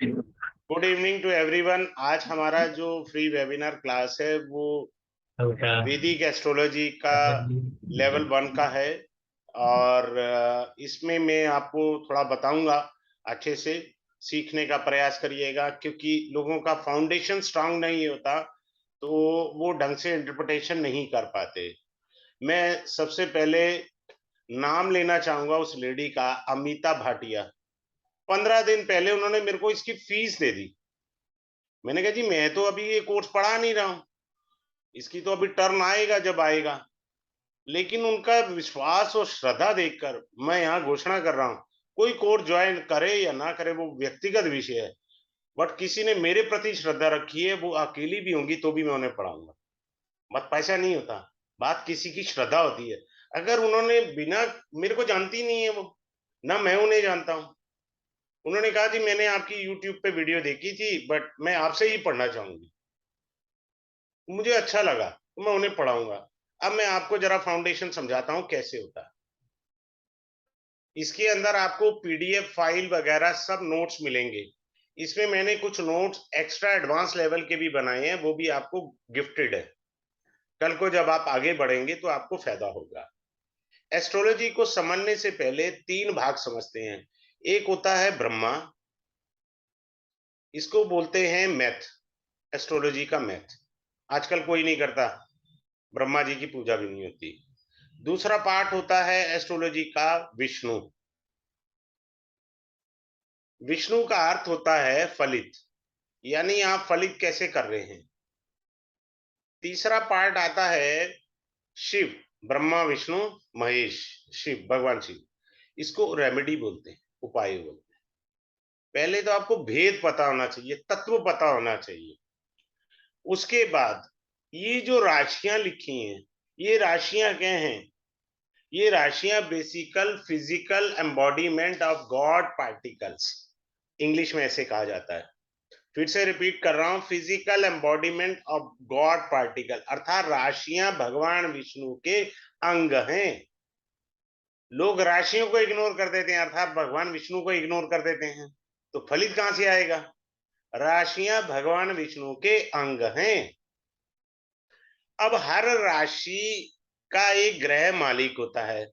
Good evening to everyone. आज हमारा जो फ्री वेबिनार क्लास है वो वैदिक एस्ट्रोलॉजी का लेवल 1 का है और इसमें मैं आपको थोड़ा बताऊंगा। अच्छे से सीखने का प्रयास करिएगा क्योंकि लोगों का फाउंडेशन स्ट्रांग नहीं होता तो वो ढंग से इंटरप्रिटेशन नहीं कर पाते। मैं सबसे पहले नाम लेना चाहूंगा उस लेडी का, अमिता भाटिया। 15 दिन पहले उन्होंने मेरे को इसकी फीस दे दी। मैंने कहा जी मैं तो अभी ये कोर्स पढ़ा नहीं रहा हूं, इसकी तो अभी टर्न आएगा जब आएगा। लेकिन उनका विश्वास और श्रद्धा देखकर मैं यहाँ घोषणा कर रहा हूं, कोई कोर्स ज्वाइन करे या ना करे वो व्यक्तिगत विषय है, बट किसी ने मेरे प्रति श्रद्धा रखी है, वो अकेली भी होंगी तो भी मैं उन्हें पढ़ाऊंगा। बात पैसा नहीं होता, बात किसी की श्रद्धा होती है। अगर उन्होंने बिना, मेरे को जानती नहीं है वो, ना मैं उन्हें जानता हूं, उन्होंने कहा जी मैंने आपकी यूट्यूब पे वीडियो देखी थी बट मैं आपसे ही पढ़ना चाहूंगी, मुझे अच्छा लगा तो मैं उन्हें पढ़ाऊंगा। अब मैं आपको जरा फाउंडेशन समझाता हूं कैसे होता है। इसके अंदर आपको पीडीएफ फाइल वगैरह सब नोट्स मिलेंगे। इसमें मैंने कुछ नोट्स एक्स्ट्रा एडवांस लेवल के भी बनाए हैं, वो भी आपको गिफ्टेड है। कल को जब आप आगे बढ़ेंगे तो आपको फायदा होगा। एस्ट्रोलॉजी को समझने से पहले 3 भाग समझते हैं। एक होता है ब्रह्मा, इसको बोलते हैं मैथ, एस्ट्रोलॉजी का मैथ। आजकल कोई नहीं करता, ब्रह्मा जी की पूजा भी नहीं होती। दूसरा पार्ट होता है एस्ट्रोलॉजी का विष्णु। विष्णु का अर्थ होता है फलित, यानी आप फलित कैसे कर रहे हैं। तीसरा पार्ट आता है शिव, ब्रह्मा विष्णु महेश, शिव भगवान शिव, इसको रेमेडी बोलते हैं, उपाय बोलते हैं। पहले तो आपको भेद पता होना चाहिए, तत्व पता होना चाहिए। उसके बाद ये जो राशियां लिखी हैं, ये राशियां क्या हैं? ये राशियां basically physical embodiment of god particles, English में ऐसे कहा जाता है। फिर से रिपीट कर रहा हूं, physical embodiment of God particle, अर्थात राशियां भगवान विष्णु के अंग हैं। लोग राशियों को इग्नोर कर देते हैं, अर्थात भगवान विष्णु को इग्नोर कर देते हैं, तो फलित कहां से आएगा? राशियां भगवान विष्णु के अंग हैं। अब हर राशि का एक ग्रह मालिक होता है,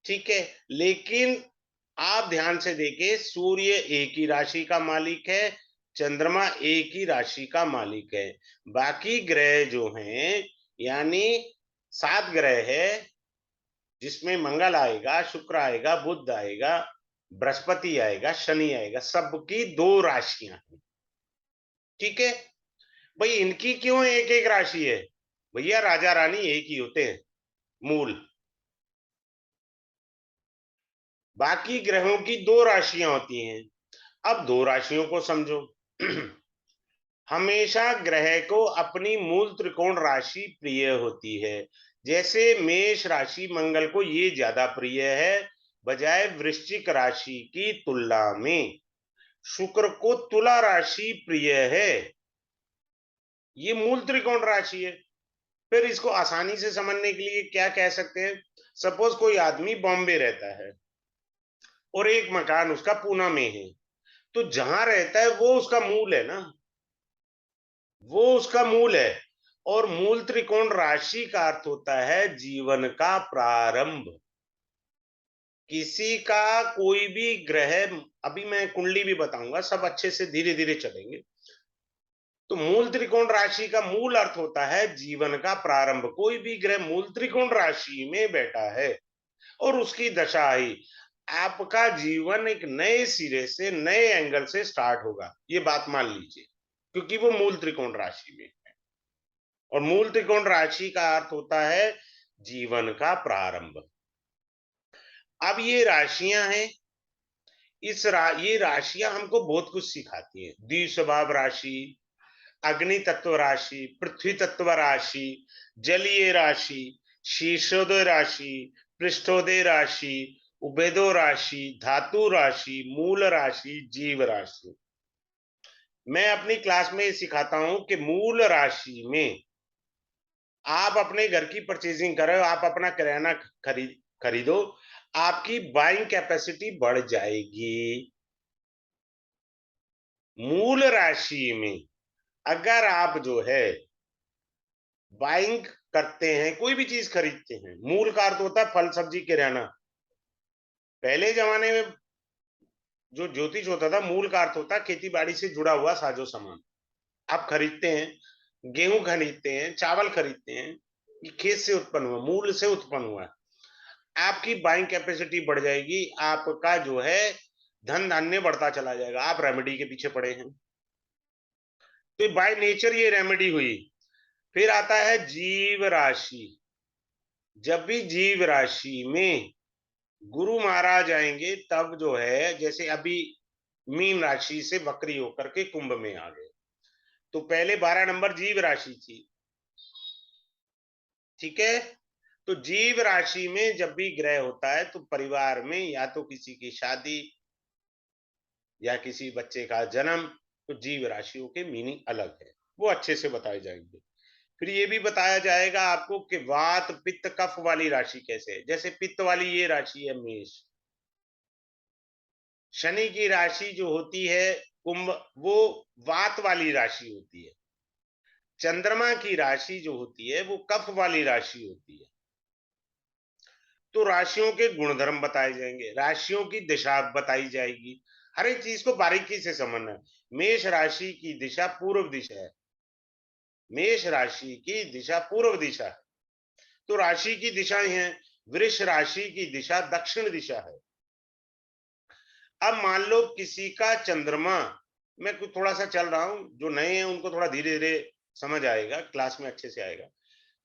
ठीक है, लेकिन आप ध्यान से देखें, सूर्य एक ही राशि का मालिक है, चंद्रमा एक ही राशि का मालिक है। बाकी ग्रह जो हैं, यानी 7 ग्रह है, जिसमें मंगल आएगा, शुक्र आएगा, बुध आएगा, बृहस्पति आएगा, शनि आएगा, सबकी 2 राशियां हैं, ठीक है। भाई इनकी क्यों एक एक राशि है? भैया राजा रानी एक ही होते हैं, मूल। बाकी ग्रहों की 2 राशियां होती हैं। अब 2 राशियों को समझो। हमेशा ग्रह को अपनी मूल त्रिकोण राशि प्रिय होती है। जैसे मेष राशि मंगल को ये ज्यादा प्रिय है बजाय वृश्चिक राशि की तुलना में। शुक्र को तुला राशि प्रिय है, ये मूल त्रिकोण राशि है। फिर इसको आसानी से समझने के लिए क्या कह सकते हैं? सपोज कोई आदमी बॉम्बे रहता है और एक मकान उसका पूना में है, तो जहां रहता है वो उसका मूल है ना, वो उसका मूल है। और मूल त्रिकोण राशि का अर्थ होता है जीवन का प्रारंभ। किसी का कोई भी ग्रह, अभी मैं कुंडली भी बताऊंगा, सब अच्छे से धीरे धीरे चलेंगे। तो मूल त्रिकोण राशि का मूल अर्थ होता है जीवन का प्रारंभ। कोई भी ग्रह मूल त्रिकोण राशि में बैठा है और उसकी दशा आई, आपका जीवन एक नए सिरे से, नए एंगल से स्टार्ट होगा, ये बात मान लीजिए, क्योंकि वो मूल त्रिकोण राशि में। और मूल त्रिकोण राशि का अर्थ होता है जीवन का प्रारंभ। अब ये राशियां हैं, ये राशियां हमको बहुत कुछ सिखाती हैं। द्विस्वभाव राशि, अग्नि तत्व राशि, पृथ्वी तत्व राशि, जलीय राशि, शीर्षोदय राशि, पृष्ठोदय राशि, उभयदो राशि, धातु राशि, मूल राशि, जीव राशि। मैं अपनी क्लास में सिखाता हूं कि मूल राशि में आप अपने घर की परचेजिंग करो, आप अपना किराना खरीदो, आपकी बाइंग कैपेसिटी बढ़ जाएगी। मूल राशि में अगर आप जो है बाइंग करते हैं, कोई भी चीज खरीदते हैं, मूल का अर्थ होता है फल सब्जी किराना। पहले जमाने में जो ज्योतिष होता था, मूल का अर्थ होता है खेती बाड़ी से जुड़ा हुआ साजो सामान। आप खरीदते हैं, गेहूं खरीदते हैं, चावल खरीदते हैं, ये खेत से उत्पन्न हुआ, मूल से उत्पन्न हुआ है। आपकी बाइंग कैपेसिटी बढ़ जाएगी, आपका जो है धन धान्य बढ़ता चला जाएगा। आप रेमेडी के पीछे पड़े हैं, तो बाय नेचर ये रेमेडी हुई। फिर आता है जीव राशि। जब भी जीव राशि में गुरु महाराज आएंगे, तब जो है, जैसे अभी मीन राशि से वक्री होकर के कुंभ में आ गए, तो पहले 12 नंबर जीव राशि थी, ठीक है। तो जीव राशि में जब भी ग्रह होता है, तो परिवार में या तो किसी की शादी या किसी बच्चे का जन्म, तो जीव राशियों के मीनिंग अलग है, वो अच्छे से बताए जाएंगे। फिर ये भी बताया जाएगा आपको कि वात पित्त कफ वाली राशि कैसे है। जैसे पित्त वाली ये राशि है मेष, शनि की राशि जो होती है कुंभ, वो वात वाली राशि होती है। चंद्रमा की राशि जो होती है वो कफ वाली राशि होती है। तो राशियों के गुणधर्म बताए जाएंगे, राशियों की दिशा बताई जाएगी, हर एक चीज को बारीकी से समझना है। मेष राशि की दिशा पूर्व दिशा है, मेष राशि की दिशा पूर्व दिशा है, तो राशि की दिशाएं हैं। वृष राशि की दिशा दक्षिण दिशा है। अब मान लो किसी का चंद्रमा, मैं कुछ थोड़ा सा चल रहा हूं, जो नए हैं उनको थोड़ा धीरे धीरे समझ आएगा, क्लास में अच्छे से आएगा।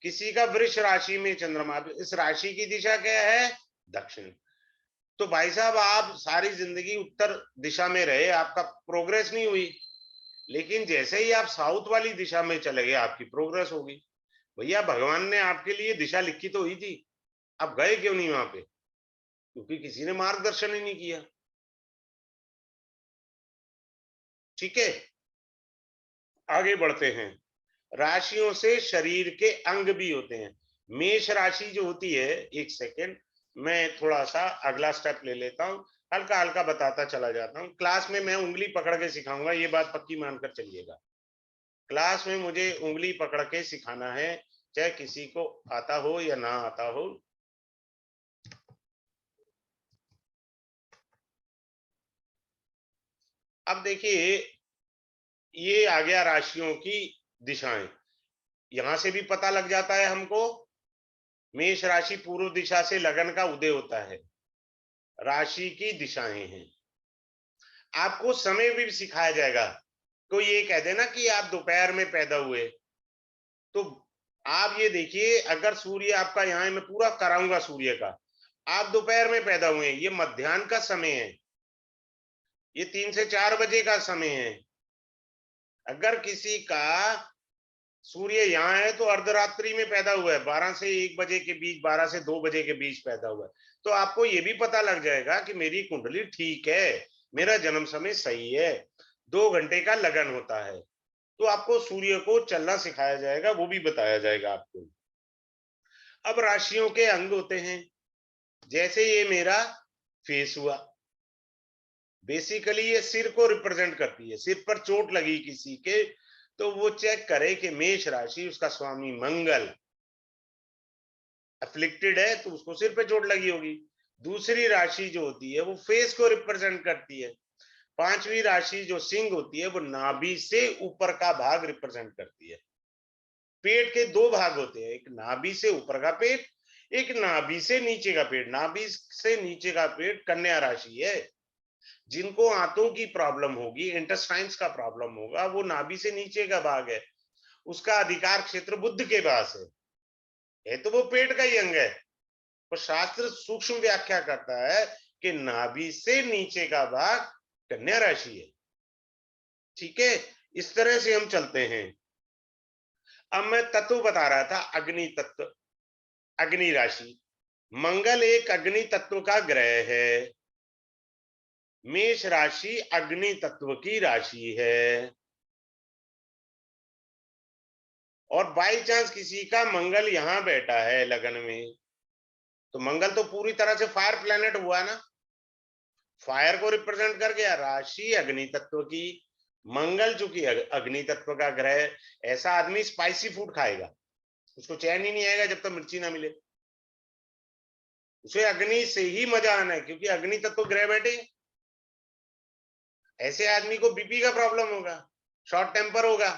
किसी का वृष राशि में चंद्रमा, इस राशि की दिशा क्या है? दक्षिण। तो भाई साहब, आप सारी जिंदगी उत्तर दिशा में रहे, आपका प्रोग्रेस नहीं हुई, लेकिन जैसे ही आप साउथ वाली दिशा में चले गए, आपकी प्रोग्रेस होगी। भैया, भगवान ने आपके लिए दिशा लिखी तो हुई थी, आप गए क्यों नहीं वहां पे? क्योंकि किसी ने मार्गदर्शन ही नहीं किया। ठीक है, आगे बढ़ते हैं। राशियों से शरीर के अंग भी होते हैं। मेष राशि जो होती है, एक सेकेंड, मैं थोड़ा सा अगला स्टेप ले लेता हूं, हल्का हल्का बताता चला जाता हूं। क्लास में मैं उंगली पकड़ के सिखाऊंगा, ये बात पक्की मानकर चलिएगा। क्लास में मुझे उंगली पकड़ के सिखाना है, चाहे किसी को आता हो या ना आता हो। अब देखिए, ये आ गया राशियों की दिशाएं, यहां से भी पता लग जाता है हमको। मेष राशि पूर्व दिशा से लगन का उदय होता है, राशि की दिशाएं हैं। आपको समय भी सिखाया जाएगा। कोई ये कह देना कि आप दोपहर में पैदा हुए, तो आप ये देखिए, अगर सूर्य आपका, यहाँ मैं पूरा कराऊंगा सूर्य का, आप दोपहर में पैदा हुए, ये मध्याह्न का समय है, ये 3 से 4 बजे का समय है। अगर किसी का सूर्य यहाँ है तो अर्धरात्रि में पैदा हुआ है, 12 से 1 बजे के बीच, 12 से 2 बजे के बीच पैदा हुआ है, तो आपको ये भी पता लग जाएगा कि मेरी कुंडली ठीक है, मेरा जन्म समय सही है, 2 घंटे का लगन होता है। तो आपको सूर्य को चलना सिखाया जाएगा, वो भी बताया जाएगा आपको। अब राशियों के अंग होते हैं, जैसे ये मेरा फेस हुआ, बेसिकली ये सिर को रिप्रेजेंट करती है। सिर पर चोट लगी किसी के, तो वो चेक करे कि मेष राशि, उसका स्वामी मंगल अफ्लिक्टेड है, तो उसको सिर पे चोट लगी होगी। दूसरी राशि जो होती है वो फेस को रिप्रेजेंट करती है। पांचवी राशि जो सिंह होती है, वो नाभि से ऊपर का भाग रिप्रेजेंट करती है। पेट के 2 भाग होते हैं, एक नाभि से ऊपर का पेट, एक नाभि से नीचे का पेट। नाभि से नीचे का पेट कन्या राशि है। जिनको आंतों की प्रॉब्लम होगी, इंटेस्टाइन्स का प्रॉब्लम होगा, वो नाभि से नीचे का भाग है, उसका अधिकार क्षेत्र बुध के पास है तो वो पेट का ही अंग है। तो शास्त्र सूक्ष्म व्याख्या करता है कि नाभि से नीचे का भाग कन्या राशि है। ठीक है, इस तरह से हम चलते हैं। अब मैं तत्व बता रहा था, अग्नि तत्व, अग्नि राशि। मंगल एक अग्नि तत्व का ग्रह है, मेष राशि अग्नि तत्व की राशि है। और बाई चांस किसी का मंगल यहां बैठा है लगन में, तो मंगल तो पूरी तरह से फायर प्लेनेट हुआ ना, फायर को रिप्रेजेंट कर गया, राशि अग्नि तत्व की, मंगल चूंकि अग्नि तत्व का ग्रह है, ऐसा आदमी स्पाइसी फूड खाएगा, उसको चैन ही नहीं आएगा जब तक मिर्ची ना मिले। उसे अग्नि से ही मजा आना है, क्योंकि अग्नि तत्व ग्रह बैठे। ऐसे आदमी को बीपी का प्रॉब्लम होगा, शॉर्ट टेम्पर होगा।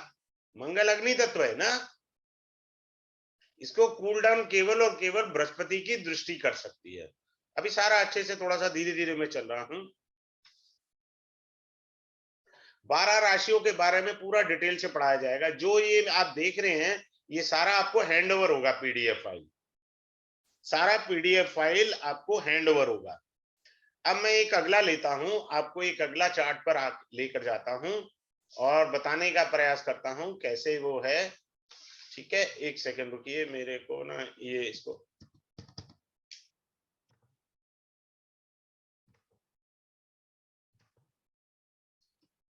मंगल अग्नि तत्व है ना, इसको कूल डाउन केवल और केवल बृहस्पति की दृष्टि कर सकती है। अभी सारा अच्छे से थोड़ा सा धीरे धीरे मैं चल रहा हूं। 12 राशियों के बारे में पूरा डिटेल से पढ़ाया जाएगा। जो ये आप देख रहे हैं, ये सारा आपको हैंड ओवर होगा, पीडीएफ फाइल, सारा पीडीएफ फाइल आपको हैंड ओवर होगा। अब मैं एक अगला लेता हूं, आपको एक अगला चार्ट पर लेकर जाता हूं और बताने का प्रयास करता हूं कैसे वो है। ठीक है, एक सेकंड रुकिए, मेरे को ना ये इसको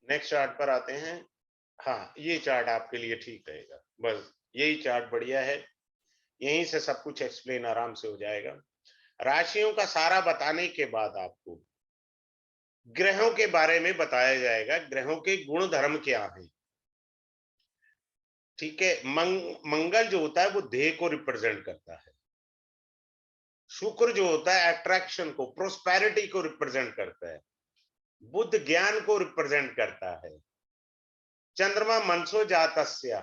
नेक्स्ट चार्ट पर आते हैं। हाँ, ये चार्ट आपके लिए ठीक रहेगा, बस यही चार्ट बढ़िया है, यहीं से सब कुछ एक्सप्लेन आराम से हो जाएगा। राशियों का सारा बताने के बाद आपको ग्रहों के बारे में बताया जाएगा, ग्रहों के गुण धर्म क्या है। ठीक है, मंगल जो होता है वो देह को रिप्रेजेंट करता है। शुक्र जो होता है अट्रैक्शन को, प्रोस्पेरिटी को रिप्रेजेंट करता है। बुध ज्ञान को रिप्रेजेंट करता है। चंद्रमा मनसो जातस्य,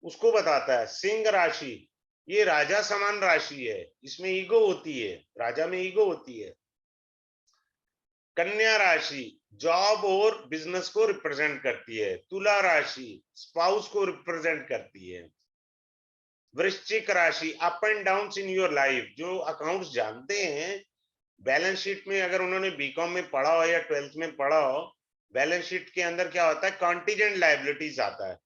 उसको बताता है। सिंह राशि, ये राजा समान राशि है, इसमें ईगो होती है, राजा में ईगो होती है। कन्या राशि जॉब और बिजनेस को रिप्रेजेंट करती है। तुला राशि स्पाउस को रिप्रेजेंट करती है। वृश्चिक राशि up and down in your life, जो अकाउंट्स जानते हैं, बैलेंस शीट में अगर उन्होंने बीकॉम में पढ़ा हो या 12th में पढ़ा हो, बैलेंस शीट के अंदर क्या होता है, कॉन्टीजेंट लाइबिलिटीज आता है।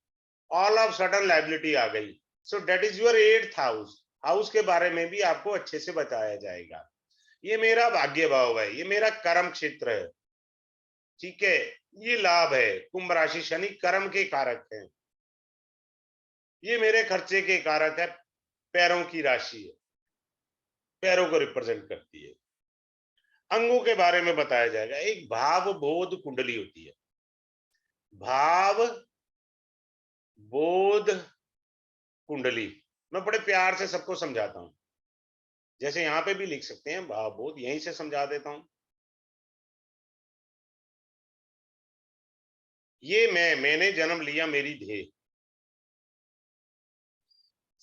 ऑल ऑफ सडन लाइबिलिटी आ गई, so that is your 8th house. House के बारे में भी आपको अच्छे से बताया जाएगा। ये मेरा भाग्य भाव है, ये मेरा कर्म क्षेत्र है। ठीक है, ये लाभ है। कुंभ राशि शनि कर्म के कारक हैं, ये मेरे खर्चे के कारक है। पैरों की राशि है, पैरों को रिप्रेजेंट करती है। अंगों के बारे में बताया जाएगा। एक भाव बोध कुंडली होती है, भाव बोध कुंडली। मैं बड़े प्यार से सबको समझाता हूं, जैसे यहां पे भी लिख सकते हैं भाव बोध, यहीं से समझा देता हूं। ये मैंने जन्म लिया, मेरी ध्येय।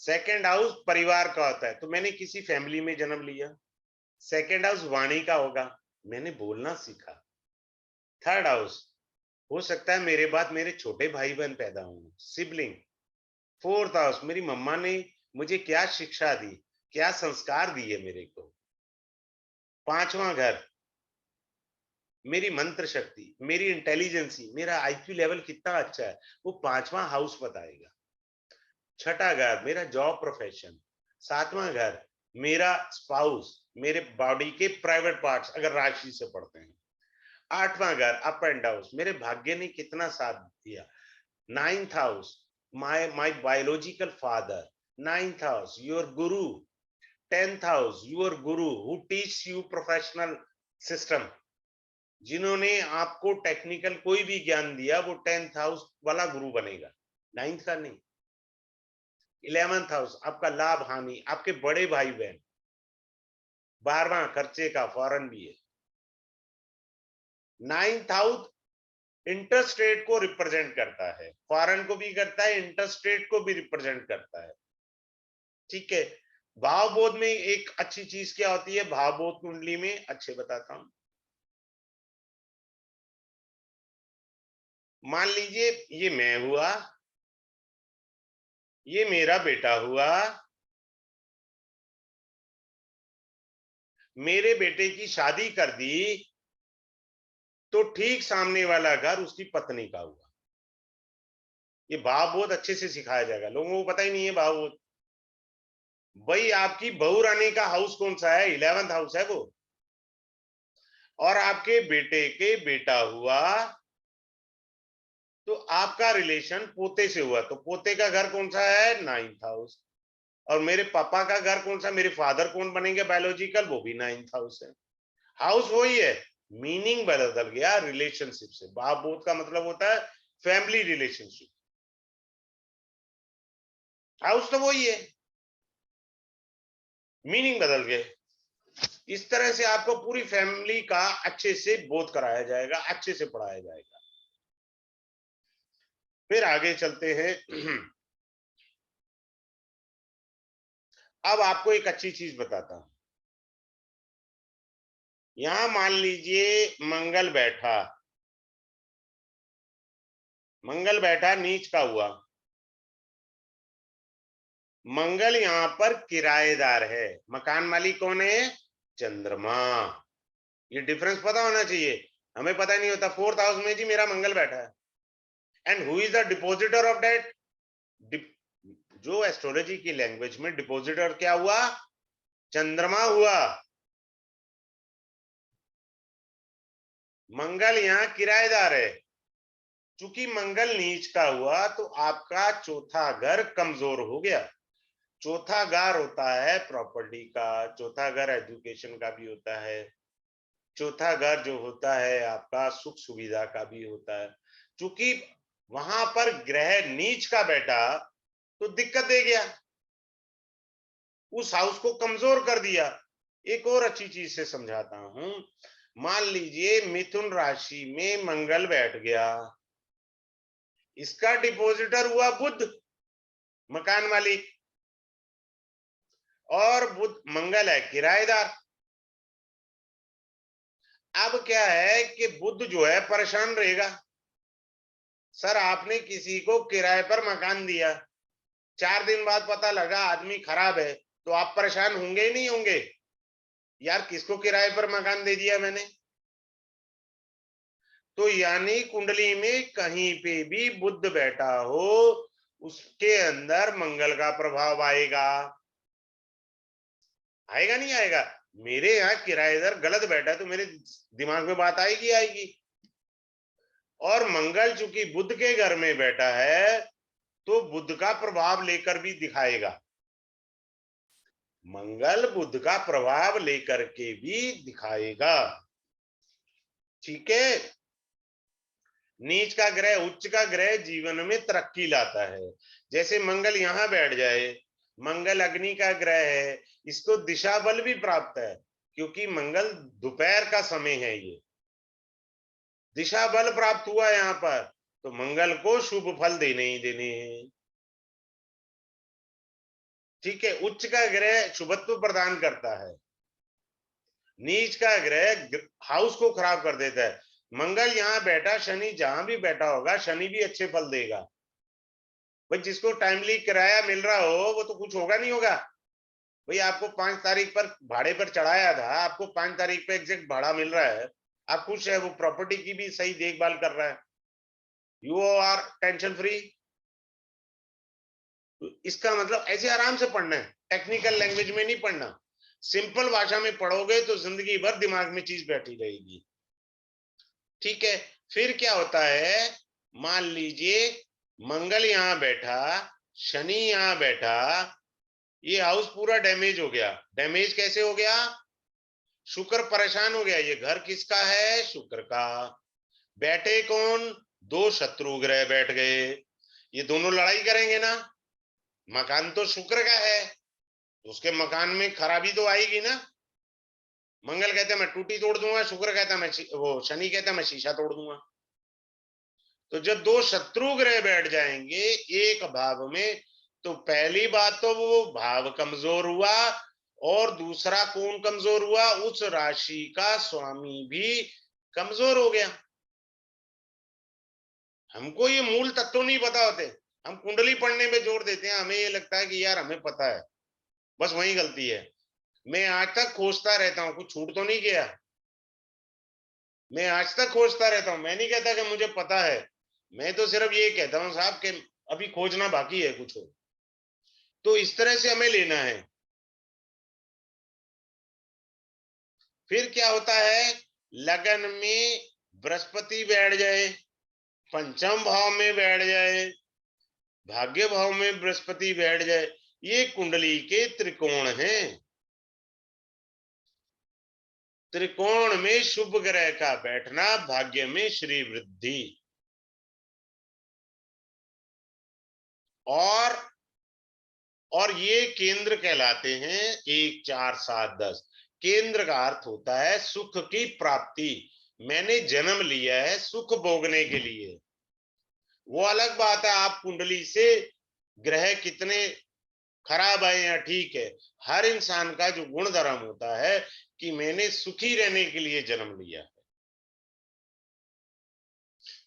सेकंड हाउस परिवार का होता है, तो मैंने किसी फैमिली में जन्म लिया। सेकंड हाउस वाणी का होगा, मैंने बोलना सीखा। थर्ड हाउस हो सकता है मेरे बाद मेरे छोटे भाई बहन पैदा हों, सिबलिंग। फोर्थ हाउस मेरी मम्मा ने मुझे क्या शिक्षा दी, क्या संस्कार दिए मेरे को। पांचवा घर मेरी मंत्र शक्ति, मेरी इंटेलिजेंसी, मेरा आईक्यू लेवल कितना अच्छा है, वो पांचवा हाउस बताएगा। छठा घर मेरा जॉब प्रोफेशन। सातवां घर मेरा स्पाउस, मेरे बॉडी के प्राइवेट पार्ट्स अगर राशि से पढ़ते हैं। आठवां घर अप एंड डाउन, मेरे भाग्य ने कितना साथ दिया। Ninth house my biological father. Ninth house your Guru. 10th house your Guru who teach you professional system, जिन्होंने आपको टेक्निकल कोई भी ज्ञान दिया, वो 10th हाउस वाला गुरु बनेगा, 9th का नहीं। 11th हाउस आपका लाभ हानि, आपके बड़े भाई बहन। 12वां खर्चे का, फॉरेन भी है। 9th हाउस इंटरेस्ट रेट को रिप्रेजेंट करता है, फॉरेन को भी करता है, इंटरेस्ट रेट को भी रिप्रेजेंट करता है। ठीक है, भावबोध में एक अच्छी चीज क्या होती है, भावबोध कुंडली में अच्छे बताता हूं। मान लीजिए ये मैं हुआ, ये मेरा बेटा हुआ, मेरे बेटे की शादी कर दी, तो ठीक सामने वाला घर उसकी पत्नी का हुआ। ये भाव बहुत अच्छे से सिखाया जाएगा, लोगों को पता ही नहीं है भाव बहुत। भाई आपकी बहू रानी का हाउस कौन सा है, 11th हाउस है वो। और आपके बेटे के बेटा हुआ, तो आपका रिलेशन पोते से हुआ, तो पोते का घर कौन सा है, 9th हाउस। और मेरे पापा का घर कौन सा, मेरे फादर कौन बनेंगे बायोलॉजिकल, वो भी 9th हाउस है। हाउस वही है, मीनिंग बदल गया रिलेशनशिप से। भाव बोध का मतलब होता है फैमिली रिलेशनशिप। हाउस तो वही है, मीनिंग बदल गए। इस तरह से आपको पूरी फैमिली का अच्छे से बोध कराया जाएगा, अच्छे से पढ़ाया जाएगा। फिर आगे चलते हैं। अब आपको एक अच्छी चीज बताता हूं। यहां मान लीजिए मंगल बैठा नीच का हुआ। मंगल यहां पर किराएदार है, मकान मालिक कौन है? चंद्रमा। ये डिफरेंस पता होना चाहिए, हमें पता नहीं होता। फोर्थ हाउस में जी मेरा मंगल बैठा है, and who is the depositor of that? जो एस्ट्रोलॉजी की लैंग्वेज में डिपोजिटर क्या हुआ? चंद्रमा हुआ। मंगल यहाँ किराएदार है। चूंकि मंगल नीच का हुआ तो आपका चौथा घर कमजोर हो गया। चौथा घर होता है प्रॉपर्टी का, चौथा घर एजुकेशन का भी होता है, चौथा घर जो होता है आपका सुख सुविधा का भी होता है। चूंकि वहां पर ग्रह नीच का बैठा तो दिक्कत दे गया, उस हाउस को कमजोर कर दिया। एक और अच्छी चीज से समझाता हूं। मान लीजिए मिथुन राशि में मंगल बैठ गया, इसका डिपोजिटर हुआ बुध, मकान मालिक, और बुध मंगल है किराएदार। अब क्या है कि बुध जो है परेशान रहेगा। सर आपने किसी को किराए पर मकान दिया, 4 दिन बाद पता लगा आदमी खराब है, तो आप परेशान होंगे ही नहीं होंगे? यार किसको किराए पर मकान दे दिया मैंने। तो यानी कुंडली में कहीं पे भी बुध बैठा हो, उसके अंदर मंगल का प्रभाव आएगा। आएगा नहीं आएगा? मेरे यहाँ किराएदार गलत बैठा है तो मेरे दिमाग में बात आएगी आएगी। और मंगल चूंकि बुध के घर में बैठा है तो बुध का प्रभाव लेकर भी दिखाएगा। मंगल बुध का प्रभाव लेकर के भी दिखाएगा। ठीक है। नीच का ग्रह उच्च का ग्रह जीवन में तरक्की लाता है। जैसे मंगल यहां बैठ जाए, मंगल अग्नि का ग्रह है, इसको दिशा बल भी प्राप्त है, क्योंकि मंगल दोपहर का समय है। ये दिशा बल प्राप्त हुआ यहाँ पर, तो मंगल को शुभ फल देने ही देने हैं। ठीक है। उच्च का ग्रह शुभत्व प्रदान करता है, नीच का ग्रह हाउस को खराब कर देता है। मंगल यहाँ बैठा, शनि जहां भी बैठा होगा शनि भी अच्छे फल देगा। भाई जिसको टाइमली किराया मिल रहा हो वो तो कुछ होगा नहीं होगा। भाई आपको 5 तारीख पर भाड़े पर चढ़ाया था, आपको 5 तारीख पे एग्जैक्ट भाड़ा मिल रहा है, आप खुश है, वो प्रॉपर्टी की भी सही देखभाल कर रहा है, यू आर टेंशन फ्री। इसका मतलब ऐसे आराम से पढ़ना है, टेक्निकल लैंग्वेज में नहीं पढ़ना। सिंपल भाषा में पढ़ोगे तो जिंदगी भर दिमाग में चीज बैठी रहेगी। ठीक है। फिर क्या होता है, मान लीजिए मंगल यहां बैठा, शनि यहां बैठा, ये हाउस पूरा डैमेज हो गया। डैमेज कैसे हो गया? शुक्र परेशान हो गया। ये घर किसका है? शुक्र का। बैठे कौन? दो शत्रु ग्रह बैठ गए, ये दोनों लड़ाई करेंगे ना। मकान तो शुक्र का है, तो उसके मकान में खराबी तो आएगी ना। मंगल कहता है मैं टूटी तोड़ दूंगा, शुक्र कहता है मैं वो शनि कहता है मैं शीशा तोड़ दूंगा। तो जब दो शत्रु ग्रह बैठ जाएंगे एक भाव में, तो पहली बात तो वो भाव कमजोर हुआ, और दूसरा कौन कमजोर हुआ? उस राशि का स्वामी भी कमजोर हो गया। हमको ये मूल तत्व नहीं पता होते, हम कुंडली पढ़ने में जोर देते हैं, हमें ये लगता है कि यार हमें पता है, बस वही गलती है। मैं आज तक खोजता रहता हूँ, कुछ छूट तो नहीं गया। मैं आज तक खोजता रहता हूँ, मैं नहीं कहता कि मुझे पता है, मैं तो सिर्फ ये कहता हूँ साहब कि अभी खोजना बाकी है कुछ हो। तो इस तरह से हमें लेना है। फिर क्या होता है, लगन में बृहस्पति बैठ जाए, पंचम भाव में बैठ जाए, भाग्य भाव में बृहस्पति बैठ जाए, ये कुंडली के त्रिकोण हैं। त्रिकोण में शुभ ग्रह का बैठना भाग्य में श्री वृद्धि। और ये केंद्र कहलाते हैं 1 4 7 10। केंद्र का अर्थ होता है सुख की प्राप्ति। मैंने जन्म लिया है सुख भोगने के लिए। वो अलग बात है आप कुंडली से ग्रह कितने खराब है या ठीक है, हर इंसान का जो गुण धर्म होता है कि मैंने सुखी रहने के लिए जन्म लिया है।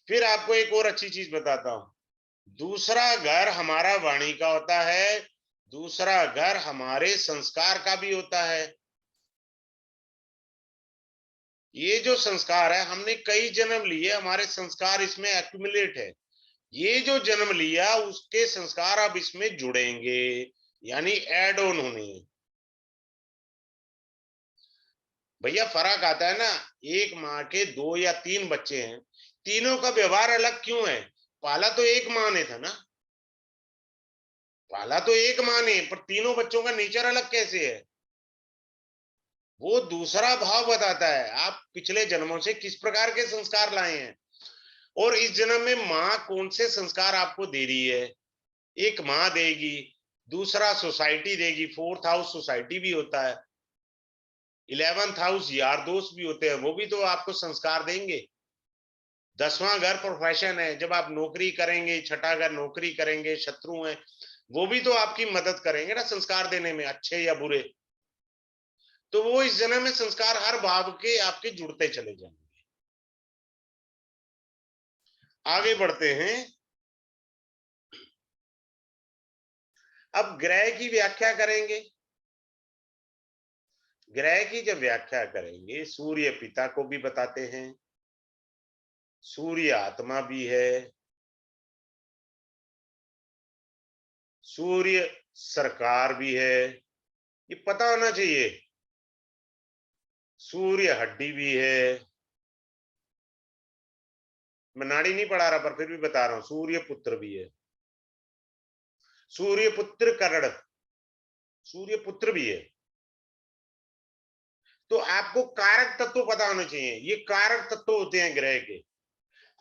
फिर आपको एक और अच्छी चीज बताता हूं, दूसरा घर हमारा वाणी का होता है, दूसरा घर हमारे संस्कार का भी होता है। ये जो संस्कार है हमने कई जन्म लिए, हमारे संस्कार इसमें एक्यूमुलेट है। ये जो जन्म लिया उसके संस्कार अब इसमें जुड़ेंगे, यानी एड ऑन होने। भैया फर्क आता है ना, एक माँ के 2 या 3 बच्चे हैं, तीनों का व्यवहार अलग क्यों है? पाला तो एक माँ ने था ना, पाला तो एक माँ ने, पर तीनों बच्चों का नेचर अलग कैसे है? वो दूसरा भाव बताता है आप पिछले जन्मों से किस प्रकार के संस्कार लाए हैं और इस जन्म में माँ कौन से संस्कार आपको दे रही है। एक माँ देगी, दूसरा सोसाइटी देगी, 4th हाउस सोसाइटी भी होता है, 11th हाउस यार दोस्त भी होते हैं, वो भी तो आपको संस्कार देंगे। 10वां घर प्रोफेशन है, जब आप नौकरी करेंगे, छठा घर नौकरी करेंगे, शत्रु हैं, वो भी तो आपकी मदद करेंगे ना संस्कार देने में, अच्छे या बुरे। तो वो इस जन्म में संस्कार हर भाव के आपके जुड़ते चले जाएंगे। आगे बढ़ते हैं। अब ग्रह की व्याख्या करेंगे। ग्रह की जब व्याख्या करेंगे, सूर्य पिता को भी बताते हैं, सूर्य आत्मा भी है, सूर्य सरकार भी है, ये पता होना चाहिए। सूर्य हड्डी भी है, मैं नाड़ी नहीं पढ़ा रहा पर फिर भी बता रहा हूं, सूर्य पुत्र भी है, सूर्य पुत्र करण, सूर्य पुत्र भी है। तो आपको कारक तत्व पता होने चाहिए, ये कारक तत्व होते हैं ग्रह के।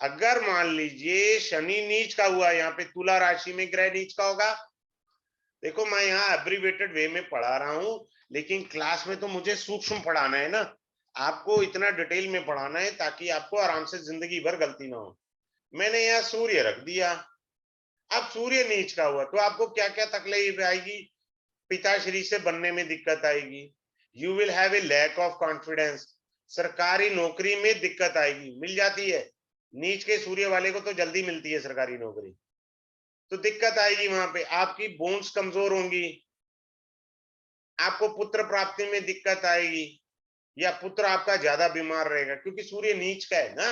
अगर मान लीजिए शनि नीच का हुआ, यहाँ पे तुला राशि में ग्रह नीच का होगा। देखो मैं यहाँ एब्रीवेटेड वे में पढ़ा रहा हूं, लेकिन क्लास में तो मुझे सूक्ष्म पढ़ाना है ना, आपको इतना डिटेल में पढ़ाना है ताकि आपको आराम से जिंदगी भर गलती ना हो। मैंने यहाँ सूर्य रख दिया। अब सूर्य नीच का हुआ तो आपको क्या क्या तकलीफ आएगी? पिताश्री से बनने में दिक्कत आएगी, you will have a lack of confidence, सरकारी नौकरी में दिक्कत आएगी, मिल जाती है नीच के सूर्य वाले को तो जल्दी मिलती है सरकारी नौकरी, तो दिक्कत आएगी वहां पे, आपकी बोन्स कमजोर होंगी, आपको पुत्र प्राप्ति में दिक्कत आएगी, या पुत्र आपका ज्यादा बीमार रहेगा क्योंकि सूर्य नीच का है ना।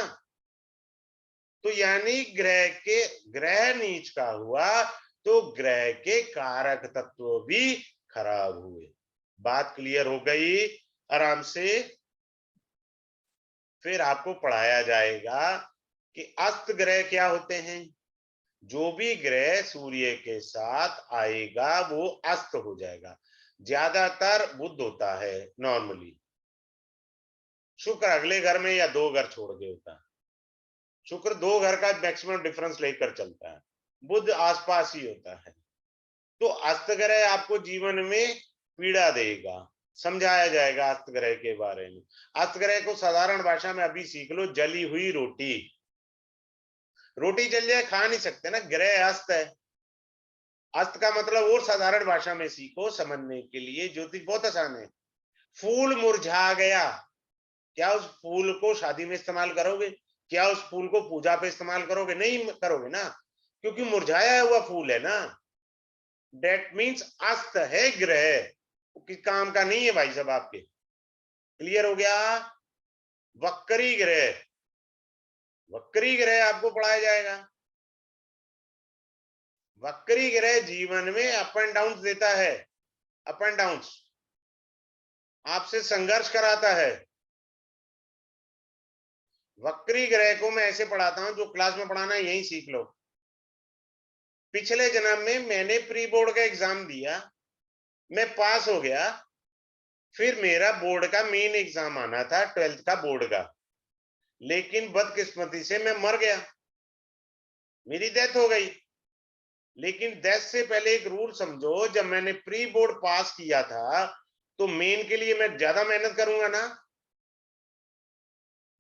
तो यानी ग्रह नीच का हुआ तो ग्रह के कारक तत्व भी खराब हुए। बात क्लियर हो गई? आराम से फिर आपको पढ़ाया जाएगा कि अस्त ग्रह क्या होते हैं। जो भी ग्रह सूर्य के साथ आएगा वो अस्त हो जाएगा। ज्यादातर बुध होता है नॉर्मली, शुक्र अगले घर में या 2 घर छोड़ के होता है, शुक्र 2 घर का मैक्सिमम डिफरेंस लेकर चलता है, बुध आसपास ही होता है। तो अस्त ग्रह आपको जीवन में पीड़ा देगा, समझाया जाएगा अस्त ग्रह के बारे में। अस्त ग्रह को साधारण भाषा में अभी सीख लो, जली हुई रोटी। रोटी जल जाए खा नहीं सकते ना, ग्रह अस्त है। अस्त का मतलब और साधारण भाषा में सीखो समझने के लिए, ज्योतिष बहुत आसान है। फूल मुरझा गया, क्या उस फूल को शादी में इस्तेमाल करोगे? क्या उस फूल को पूजा पे इस्तेमाल करोगे? नहीं करोगे ना, क्योंकि मुरझाया हुआ फूल है ना। डेट मीन्स अस्त है ग्रह, किस काम का नहीं है भाई साहब आपके। क्लियर हो गया? वक्री ग्रह, वक्री ग्रह आपको पढ़ाया जाएगा। वक्री ग्रह जीवन में अप एंड डाउन देता है, अप एंड डाउन, आपसे संघर्ष कराता है। वक्री ग्रह को मैं ऐसे पढ़ाता हूं, जो क्लास में पढ़ाना है यही सीख लो। पिछले जन्म में मैंने प्री बोर्ड का एग्जाम दिया, मैं पास हो गया, फिर मेरा बोर्ड का मेन एग्जाम आना था, 12th का बोर्ड का, लेकिन बदकिस्मती से मैं मर गया, मेरी डेथ हो गई। लेकिन डेथ से पहले एक रूल समझो, जब मैंने प्री बोर्ड पास किया था तो मेन के लिए मैं ज्यादा मेहनत करूंगा ना,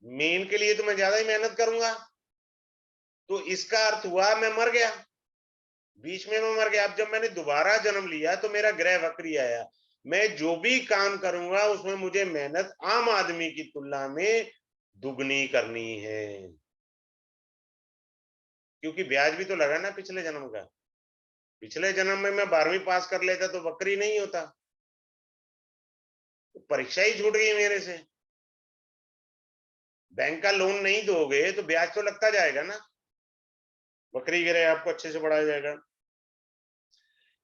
मेन के लिए तो मैं ज्यादा ही मेहनत करूंगा। तो इसका अर्थ हुआ मैं मर गया, बीच में मैं मर गया। अब जब मैंने दोबारा जन्म लिया तो मेरा ग्रह वक्री आया। मैं जो भी काम करूंगा उसमें मुझे मेहनत आम आदमी की तुलना में दुगनी करनी है, क्योंकि ब्याज भी तो लगा ना पिछले जन्म का। पिछले जन्म में मैं 12वीं पास कर लेता तो वक्री नहीं होता, तो परीक्षा ही छूट गई मेरे से। बैंक का लोन नहीं दोगे तो ब्याज तो लगता जाएगा ना, वक्री ग्रह आपको अच्छे से पढ़ाया जाएगा।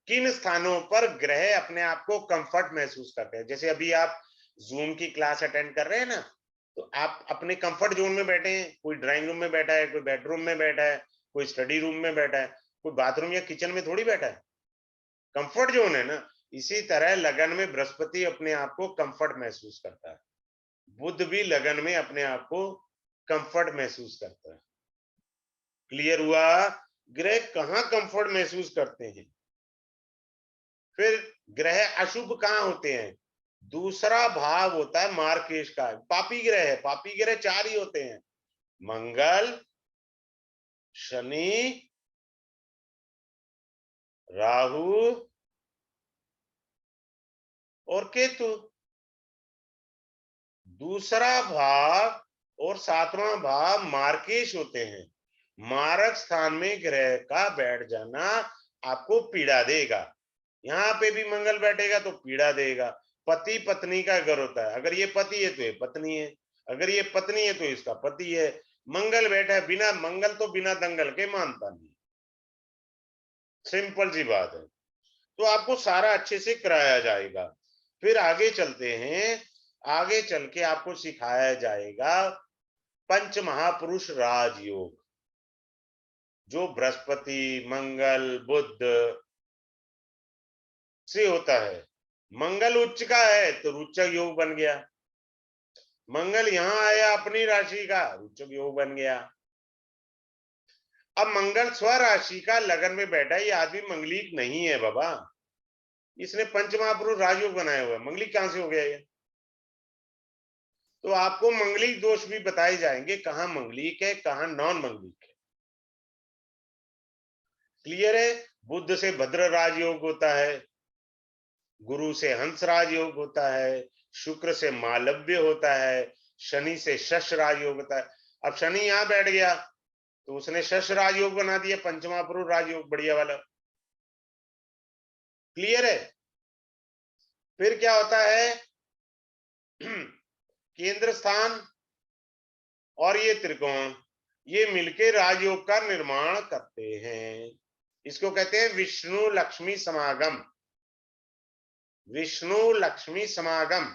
किन स्थानों पर ग्रह अपने आप को कंफर्ट महसूस करते हैं? जैसे अभी आप जूम की क्लास अटेंड कर रहे हैं ना, तो आप अपने कंफर्ट जोन में बैठे हैं, कोई ड्राइंग रूम में बैठा है, कोई बेडरूम में बैठा है, कोई स्टडी रूम में बैठा है, कोई बाथरूम या किचन में थोड़ी बैठा है, कंफर्ट जोन है ना। इसी तरह लगन में बृहस्पति अपने आप को कंफर्ट महसूस करता है, बुध भी लगन में अपने आप को कंफर्ट महसूस करता है। क्लियर हुआ? ग्रह कहाँ कंफर्ट महसूस करते हैं? फिर ग्रह अशुभ कहाँ होते हैं? दूसरा भाव होता है मार्केश का, पापी ग्रह है। पापी ग्रह 4 ही होते हैं, मंगल, शनि, राहु और केतु। दूसरा भाव और 7वां भाव मार्केश होते हैं। मारक स्थान में ग्रह का बैठ जाना आपको पीड़ा देगा। यहाँ पे भी मंगल बैठेगा तो पीड़ा देगा। पति पत्नी का घर होता है, अगर ये पति है तो ये पत्नी है, अगर ये पत्नी है तो इसका पति है। मंगल बैठा है, बिना मंगल तो बिना दंगल के मानता नहीं, सिंपल सी बात है। तो आपको सारा अच्छे से कराया जाएगा। फिर आगे चलते हैं, आगे चल के आपको सिखाया जाएगा पंच महापुरुष राजयोग, जो बृहस्पति, मंगल, बुध से होता है। मंगल उच्च का है तो रुचक योग बन गया, मंगल यहां आया अपनी राशि का, रुचक योग बन गया। अब मंगल स्वराशि का लगन में बैठा है, ये आदमी मंगलिक नहीं है बाबा, इसने पंच महापुरुष राजयोग बनाया हुआ है, मंगलिक कहां से हो गया ये? तो आपको मंगलिक दोष भी बताए जाएंगे, कहां मंगलिक है कहां नॉन मंगलिक है। क्लियर है? बुध से भद्र राजयोग होता है, गुरु से हंस राजयोग होता है, शुक्र से मालव्य होता है, शनि से शश राजयोग होता है। अब शनि यहां बैठ गया तो उसने शश राजयोग बना दिया, पंचमापुरुष राजयोग बढ़िया वाला। क्लियर है? फिर क्या होता है? केंद्र स्थान और ये त्रिकोण, ये मिलके राजयोग का निर्माण करते हैं। इसको कहते हैं विष्णु लक्ष्मी समागम, विष्णु लक्ष्मी समागम।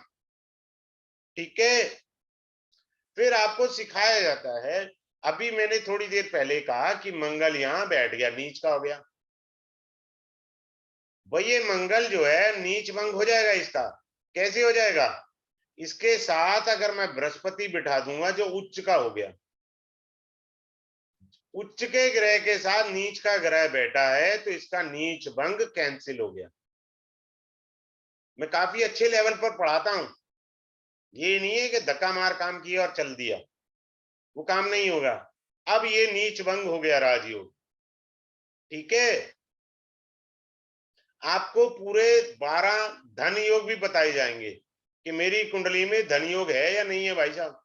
ठीक है? फिर आपको सिखाया जाता है, अभी मैंने थोड़ी देर पहले कहा कि मंगल यहां बैठ गया, नीच का हो गया भाई, ये मंगल जो है नीच भंग हो जाएगा इसका। कैसे हो जाएगा? इसके साथ अगर मैं बृहस्पति बिठा दूंगा जो उच्च का हो गया, उच्च के ग्रह के साथ नीच का ग्रह बैठा है तो इसका नीच भंग कैंसिल हो गया। मैं काफी अच्छे लेवल पर पढ़ाता हूं, ये नहीं है कि धक्का मार काम किया और चल दिया, वो काम नहीं होगा। अब ये नीच भंग हो गया राजयोग। ठीक है? आपको पूरे 12 धन योग भी बताए जाएंगे कि मेरी कुंडली में धन योग है या नहीं है भाई साहब,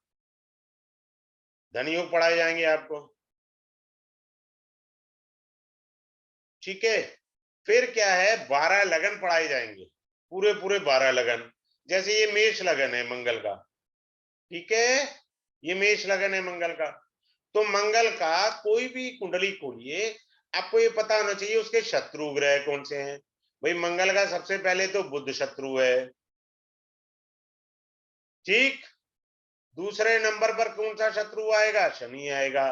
धन योग पढ़ाए जाएंगे आपको। ठीक है? फिर क्या है, 12 लगन पढ़ाए जाएंगे, पूरे पूरे 12 लगन। जैसे ये मेष लगन है मंगल का, ठीक है, ये मेष लगन है मंगल का। तो मंगल का कोई भी कुंडली खोलिए, आपको ये पता होना चाहिए उसके शत्रु ग्रह कौन से हैं। भाई मंगल का सबसे पहले तो बुध शत्रु है, ठीक। दूसरे नंबर पर कौन सा शत्रु आएगा? शनि आएगा,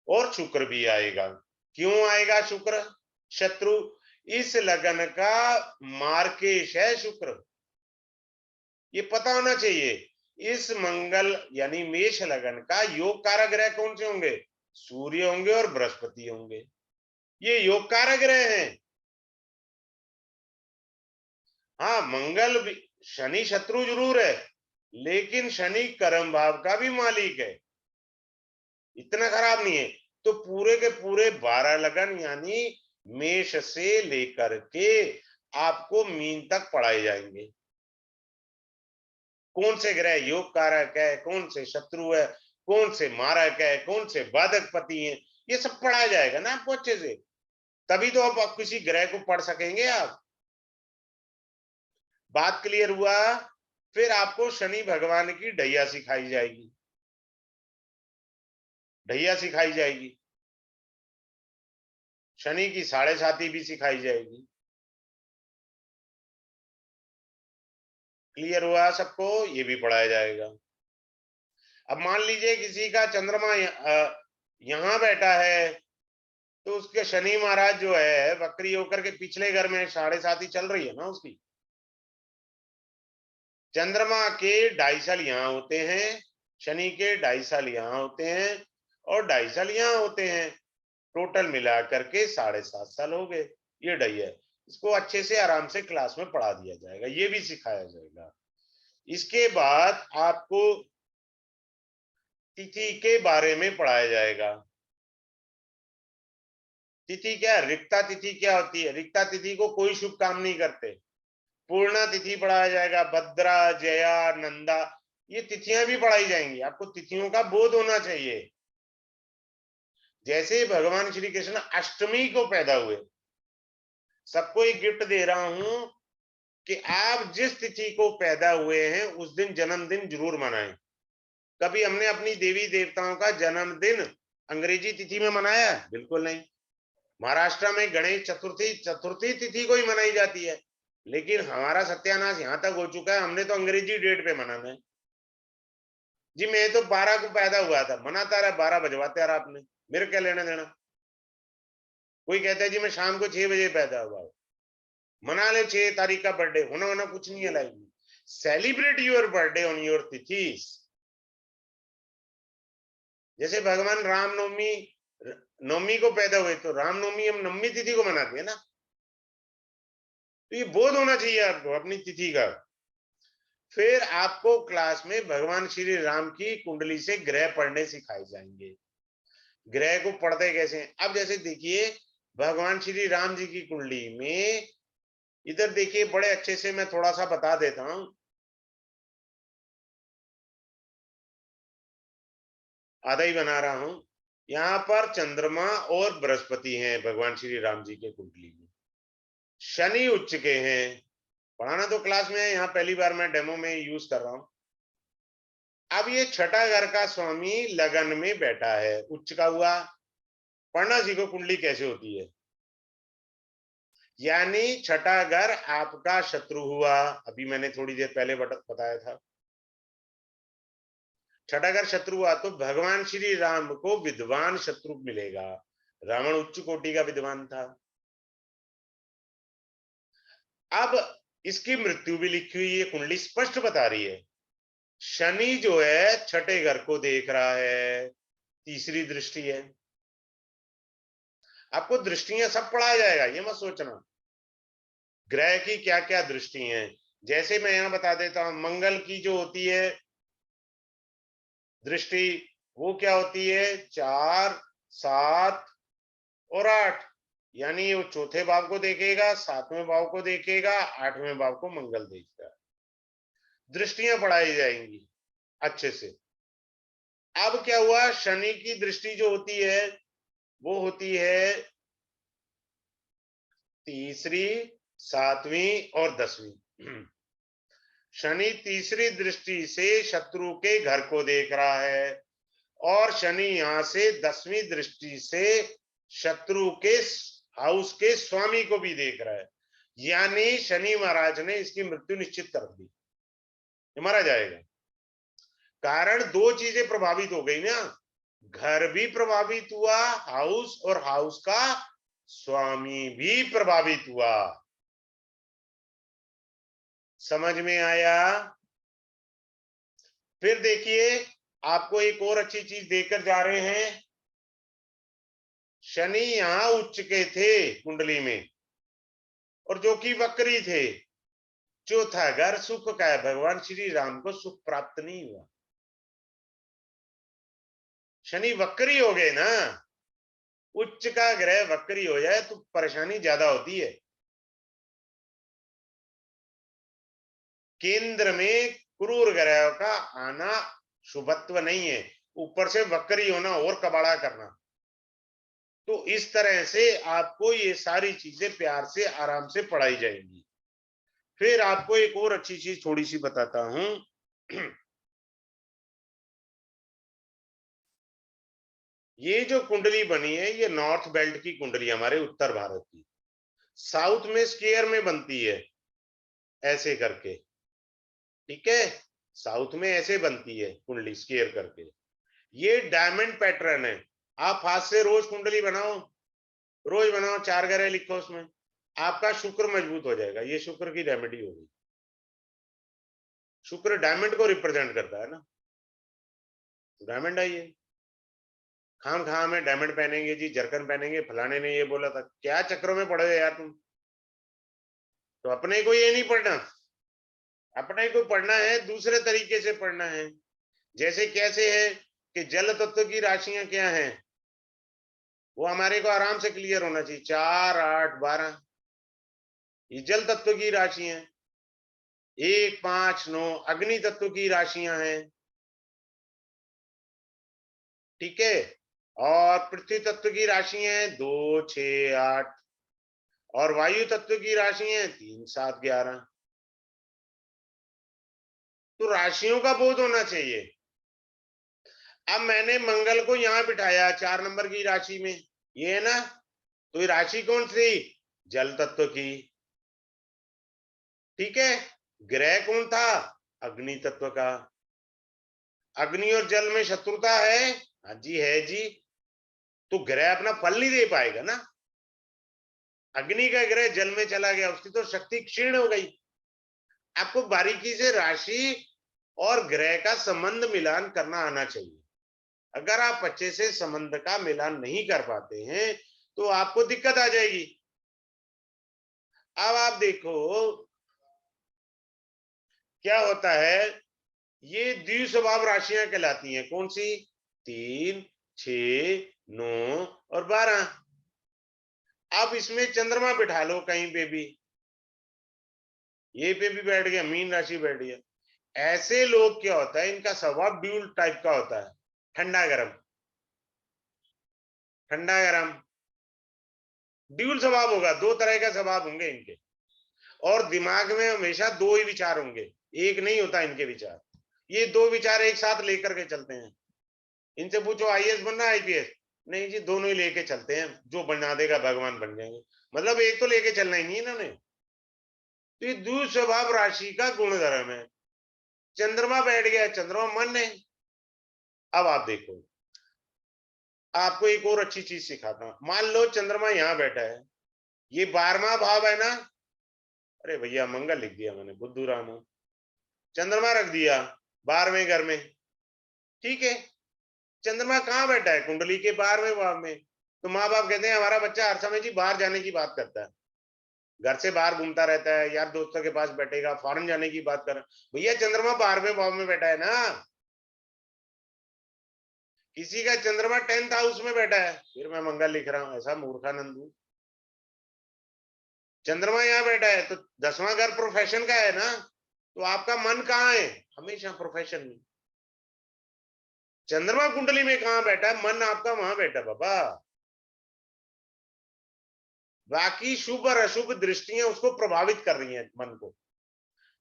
और शुक्र भी आएगा। क्यों आएगा शुक्र शत्रु? इस लगन का मार्केश है शुक्र, ये पता होना चाहिए। इस मंगल यानी मेष लगन का योग कारक ग्रह कौन से होंगे? सूर्य होंगे और बृहस्पति होंगे। ये योग कारक ग्रह हैं। हाँ, मंगल भी, शनि शत्रु जरूर है, लेकिन शनि कर्म भाव का भी मालिक है, इतना खराब नहीं है। तो पूरे के पूरे 12 लगन यानी मेष से लेकर के आपको मीन तक पढ़ाए जाएंगे। कौन से ग्रह योग कारक है, कौन से शत्रु है, कौन से मारक है, कौन से बाधक पति है, ये सब पढ़ाया जाएगा ना आपको अच्छे से। तभी तो आप किसी ग्रह को पढ़ सकेंगे आप। बात क्लियर हुआ? फिर आपको शनि भगवान की ढैया सिखाई जाएगी, ढैया सिखाई जाएगी। शनि की साढ़े साती भी सिखाई जाएगी। क्लियर हुआ सबको? ये भी पढ़ाया जाएगा। अब मान लीजिए किसी का चंद्रमा यहाँ बैठा है, तो उसके शनि महाराज जो है वक्री होकर के पिछले घर में साढ़े साती चल रही है ना उसकी। चंद्रमा के 2.5 साल यहाँ होते हैं, शनि के 2.5 साल यहाँ होते हैं, और 2.5 साल यहाँ होते हैं। टोटल मिला करके 7.5 साल हो गए। ये ढाई है। इसको अच्छे से आराम से क्लास में पढ़ा दिया जाएगा, ये भी सिखाया जाएगा। इसके बाद आपको तिथि के बारे में पढ़ाया जाएगा। तिथि क्या है? रिक्ता तिथि क्या होती है? रिक्ता तिथि को कोई शुभ काम नहीं करते। पूर्णा तिथि पढ़ाया जाएगा, भद्रा, जया, नंदा, ये तिथियां भी पढ़ाई जाएंगी। आपको तिथियों का बोध होना चाहिए। जैसे भगवान श्री कृष्ण अष्टमी को पैदा हुए, सबको एक गिफ्ट दे रहा हूं कि आप जिस तिथि को पैदा हुए हैं उस दिन जन्मदिन जरूर मनाएं। कभी हमने अपनी देवी देवताओं का जन्मदिन अंग्रेजी तिथि में मनाया है? बिल्कुल नहीं। महाराष्ट्र में गणेश चतुर्थी चतुर्थी तिथि को ही मनाई जाती है, लेकिन हमारा सत्यानाश यहां तक हो चुका है, हमने तो अंग्रेजी डेट पे मनाना है। जी मैं तो 12 को पैदा हुआ था, मनाता रहा, 12 बजवाते रहा आपने, मेरे क्या लेना देना। कोई कहता है जी मैं शाम को 6 बजे पैदा हुआ, मना ले 6 तारीख का बर्थडे, होना होना कुछ नहीं है लाइफ में। Celebrate your birthday on your तिथिस। जैसे भगवान रामनवमी नवमी को पैदा हुए, तो रामनवमी हम नवमी तिथि को मनाते हैं ना। तो ये बोध होना चाहिए आपको अपनी तिथि का। फिर आपको क्लास में भगवान श्री राम की कुंडली से ग्रह पढ़ने सिखाए जाएंगे। ग्रह को पढ़ते कैसे हैं? अब जैसे देखिए भगवान श्री राम जी की कुंडली में, इधर देखिए बड़े अच्छे से मैं थोड़ा सा बता देता हूं, आधा ही बना रहा हूं। यहाँ पर चंद्रमा और बृहस्पति हैं भगवान श्री राम जी के कुंडली में। शनि उच्च के हैं। पढ़ाना तो क्लास में है, यहाँ पहली बार मैं डेमो में यूज कर रहा हूं। अब ये छठा घर का स्वामी लगन में बैठा है, उच्च का हुआ। पढ़ना सीखो कुंडली कैसे होती है। यानी छठा घर आपका शत्रु हुआ, अभी मैंने थोड़ी देर पहले बताया था। छठा घर शत्रु हुआ तो भगवान श्री राम को विद्वान शत्रु मिलेगा। रावण उच्च कोटि का विद्वान था। अब इसकी मृत्यु भी लिखी हुई है, कुंडली स्पष्ट बता रही है। शनि जो है छठे घर को देख रहा है, तीसरी दृष्टि है। आपको दृष्टियां सब पढ़ाया जाएगा, ये मत सोचना ग्रह की क्या क्या दृष्टि हैं। जैसे मैं यहां बता देता हूं, मंगल की जो होती है दृष्टि, वो क्या होती है? 4, 7 और 8। यानी वो चौथे भाव को देखेगा, 7वें भाव को देखेगा, 8वें भाव को मंगल देखेगा। दृष्टियां पढ़ाई जाएंगी अच्छे से। अब क्या हुआ? शनि की दृष्टि जो होती है वो होती है तीसरी, 7वीं और 10वीं। शनि तीसरी दृष्टि से शत्रु के घर को देख रहा है, और शनि यहां से 10वीं दृष्टि से शत्रु के हाउस के स्वामी को भी देख रहा है। यानी शनि महाराज ने इसकी मृत्यु निश्चित कर दी, मारा जाएगा। कारण दो चीजें प्रभावित हो गई ना, घर भी प्रभावित हुआ, हाउस, और हाउस का स्वामी भी प्रभावित हुआ। समझ में आया? फिर देखिए, आपको एक और अच्छी चीज देकर जा रहे हैं। शनि यहां उच्च के थे कुंडली में, और जो कि वक्री थे। चौथा घर सुख का है, भगवान श्री राम को सुख प्राप्त नहीं हुआ। शनि वक्री हो गए ना, उच्च का ग्रह वक्री हो जाए तो परेशानी ज्यादा होती है। केंद्र में क्रूर ग्रह का आना शुभत्व नहीं है, ऊपर से वक्री होना और कबाड़ा करना। तो इस तरह से आपको ये सारी चीजें प्यार से आराम से पढ़ाई जाएंगी। फिर आपको एक और अच्छी चीज थोड़ी सी बताता हूं। ये जो कुंडली बनी है, ये नॉर्थ बेल्ट की कुंडली, हमारे उत्तर भारत की। साउथ में स्क्वायर में बनती है, ऐसे करके। ठीक है, साउथ में ऐसे बनती है कुंडली, स्क्वायर करके। ये डायमंड पैटर्न है। आप हाथ से रोज कुंडली बनाओ, रोज बनाओ, 4 ग्रह लिखो उसमें, आपका शुक्र मजबूत हो जाएगा। ये शुक्र की रेमेडी होगी। शुक्र डायमंड को रिप्रेजेंट करता है ना, डायमंड है ये। खाम खा में डायमंड पहनेंगे जी, जरकन पहनेंगे, फलाने ने ये बोला था, क्या चक्रों में पड़े हो यार तुम। तो अपने को ये नहीं पढ़ना, अपने को पढ़ना है दूसरे तरीके से पढ़ना है। जैसे कैसे है कि जल तत्व की राशियां क्या हैं, वो हमारे को आराम से क्लियर होना चाहिए। 4, 8, 12 ये जल तत्व की राशि हैं। 1, 5, 9 अग्नि तत्व की राशियां हैं। ठीक है, और पृथ्वी तत्व की राशि हैं 2, 6, 8, और वायु तत्व की राशि हैं 3, 7, 11। तो राशियों का बोध होना चाहिए। अब मैंने मंगल को यहां बिठाया 4 नंबर की राशि में, ये है ना, तो ये राशि कौन सी, जल तत्व की। ठीक है, ग्रह कौन था, अग्नि तत्व का। अग्नि और जल में शत्रुता है, हाँ जी है जी। तो ग्रह अपना फल नहीं दे पाएगा ना। अग्नि का ग्रह जल में चला गया, उसकी तो शक्ति क्षीण हो गई। आपको बारीकी से राशि और ग्रह का संबंध मिलान करना आना चाहिए। अगर आप अच्छे से संबंध का मिलान नहीं कर पाते हैं तो आपको दिक्कत आ जाएगी। अब आप देखो क्या होता है, ये द्विस्वभाव राशियां कहलाती हैं। कौन सी, 3, 6, 9 और 12। अब इसमें चंद्रमा बिठा लो कहीं पे भी, ये पे भी बैठ गया, मीन राशि बैठ गया। ऐसे लोग क्या होता है, इनका स्वभाव ड्यूल टाइप का होता है, ठंडा गरम, ठंडा गरम ड्यूल स्वभाव होगा। 2 तरह का स्वभाव होंगे इनके, और दिमाग में हमेशा 2 ही विचार होंगे, एक नहीं होता इनके विचार। ये 2 विचार एक साथ लेकर के चलते हैं। इनसे पूछो आईएएस बनना आईपीएस, नहीं जी, दोनों ही लेके चलते हैं, जो बना देगा भगवान बन जाएंगे। मतलब एक तो लेके चलना ही नहीं इन्होंने। तो ये दुस्वभाव राशि का गुण धर्म है। चंद्रमा बैठ गया, चंद्रमा मन है। अब आप देखो, आपको एक और अच्छी चीज सिखाता हूं। मान लो चंद्रमा यहां बैठा है, ये 12वां भाव है ना। अरे भैया मंगल लिख दिया मैंने, बुद्धू राम हूं। चंद्रमा रख दिया 12वें घर में। ठीक है, चंद्रमा कहाँ बैठा है, कुंडली के 12वें भाव में। तो माँ बाप कहते हैं हमारा बच्चा हर समय जी बाहर जाने की बात करता है, घर से बाहर घूमता रहता है, यार दोस्तों के पास बैठेगा, फॉरेन जाने की बात कर। भैया चंद्रमा 12वें भाव में बैठा है ना। किसी का चंद्रमा 10th हाउस में बैठा है, फिर मैं मंगल लिख रहा हूं, ऐसा मूर्खानंद हूं। चंद्रमा यहाँ बैठा है तो 10वां घर प्रोफेशन का है ना, तो आपका मन कहाँ है, हमेशा प्रोफेशन में। चंद्रमा कुंडली में कहाँ बैठा है, मन आपका वहां बैठा बाबा। बाकी शुभ और अशुभ दृष्टियां उसको प्रभावित कर रही हैं मन को।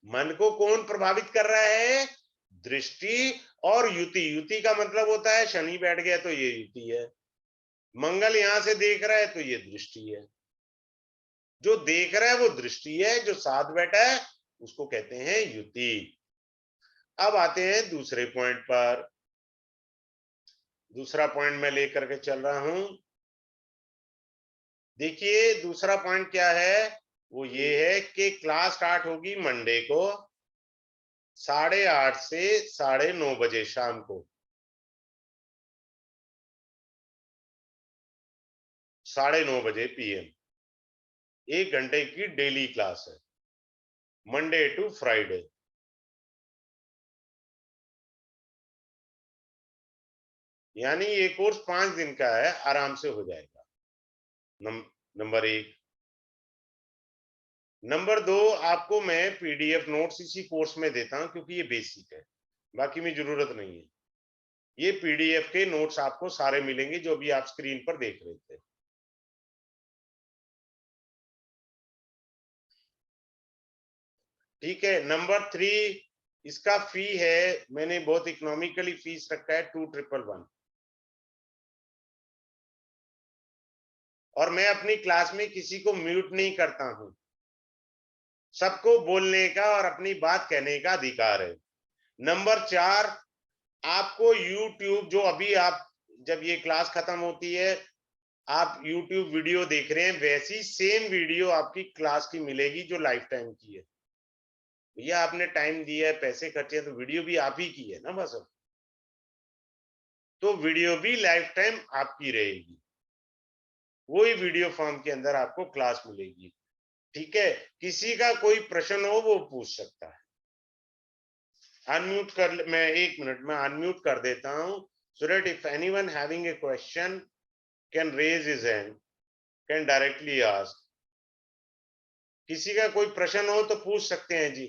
मन को कौन प्रभावित कर रहा है, दृष्टि और युति। युति का मतलब होता है शनि बैठ गया तो ये युति है, मंगल यहां से देख रहा है तो ये दृष्टि है। जो देख रहा है वो दृष्टि है, जो साथ बैठा है उसको कहते हैं युति। अब आते हैं दूसरे पॉइंट पर। दूसरा पॉइंट मैं लेकर के चल रहा हूं। देखिए दूसरा पॉइंट क्या है, वो ये है कि क्लास स्टार्ट होगी मंडे को, 8:30 से 9:30 बजे शाम को, 9:30 बजे PM। 1 घंटे की डेली क्लास है, मंडे टू फ्राइडे। यानी ये कोर्स 5 दिन का है, आराम से हो जाएगा। नंबर 1। नंबर 2, आपको मैं PDF नोट्स इसी कोर्स में देता हूं क्योंकि ये बेसिक है, बाकी में जरूरत नहीं है। ये PDF के नोट्स आपको सारे मिलेंगे जो भी आप स्क्रीन पर देख रहे थे। ठीक है। नंबर 3, इसका फी है, मैंने बहुत इकोनॉमिकली फीस रखा है 2,111। और मैं अपनी क्लास में किसी को म्यूट नहीं करता हूं। सबको बोलने का और अपनी बात कहने का अधिकार है। नंबर 4, आपको YouTube, जो अभी आप जब ये क्लास खत्म होती है आप YouTube वीडियो देख रहे हैं, वैसी सेम वीडियो आपकी क्लास की मिलेगी जो लाइफ टाइम की है। भैया आपने टाइम दिया है, पैसे खर्चे हैं, तो वीडियो भी आप ही की है ना बस। तो वीडियो भी लाइफ टाइम आपकी रहेगी, वही वीडियो फॉर्म के अंदर आपको क्लास मिलेगी। ठीक है। किसी का कोई प्रश्न हो वो पूछ सकता है। अनम्यूट कर, मैं 1 मिनट में अनम्यूट कर देता हूं, so that if anyone having a question can raise his hand, can directly ask। किसी का कोई प्रश्न हो तो पूछ सकते हैं जी,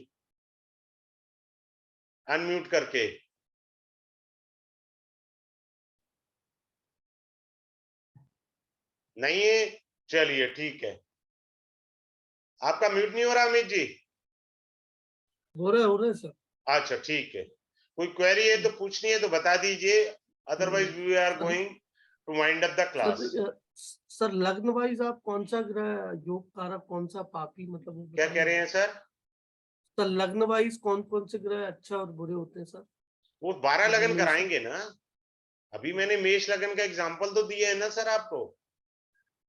अनम्यूट करके। नहीं है, चलिए ठीक है। आपका म्यूट नहीं हो रहा अमित जी? हो रहे सर। अच्छा ठीक है। कोई क्वेरी है तो पूछनी है तो बता दीजिए, otherwise we are going to wind up the class. Sir लग्न वाइज आप कौन सा ग्रह योग कारक, कौन सा पापी, मतलब क्या कह रहे हैं सर? सर लग्न वाइज कौन कौन से ग्रह अच्छा और बुरे होते हैं सर? वो 12 लगन मेष- कराएंगे ना। अभी मैंने मेष लगन का एग्जांपल तो दिया है ना सर आपको,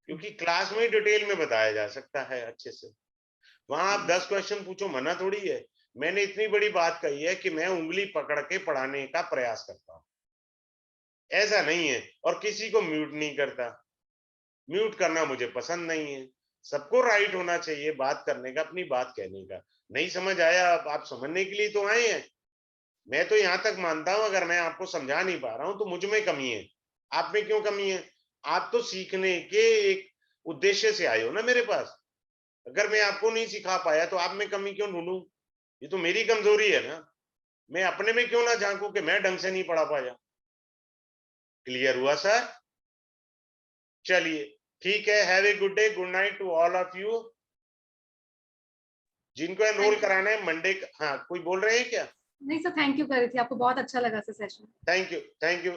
क्योंकि क्लास में डिटेल में बताया जा सकता है अच्छे से। वहां आप 10 क्वेश्चन पूछो, मना थोड़ी है। मैंने इतनी बड़ी बात कही है कि मैं उंगली पकड़ के पढ़ाने का प्रयास करता हूं, ऐसा नहीं है। और किसी को म्यूट नहीं करता, म्यूट करना मुझे पसंद नहीं है। सबको राइट होना चाहिए बात करने का, अपनी बात कहने का। नहीं समझ आया, आप समझने के लिए तो आए हैं। मैं तो यहां तक मानता हूं, अगर मैं आपको समझा नहीं पा रहा हूं तो मुझ में कमी है। आप में क्यों कमी है? आप तो सीखने के एक उद्देश्य से आए हो ना मेरे पास। अगर मैं आपको नहीं सिखा पाया तो आप में कमी क्यों ढूंढूं? ये तो मेरी कमजोरी है ना। मैं अपने में क्यों ना झांकू कि मैं ढंग से नहीं पढ़ा पाया। क्लियर हुआ सर? चलिए ठीक है। Have a good day, good night to all of you. जिनको एनरोल कराना है मंडे, हाँ कोई बोल रहे हैं क्या? नहीं सर, थैंक यू कर रही थी, आपको बहुत अच्छा लगा sir session. Thank you, thank you.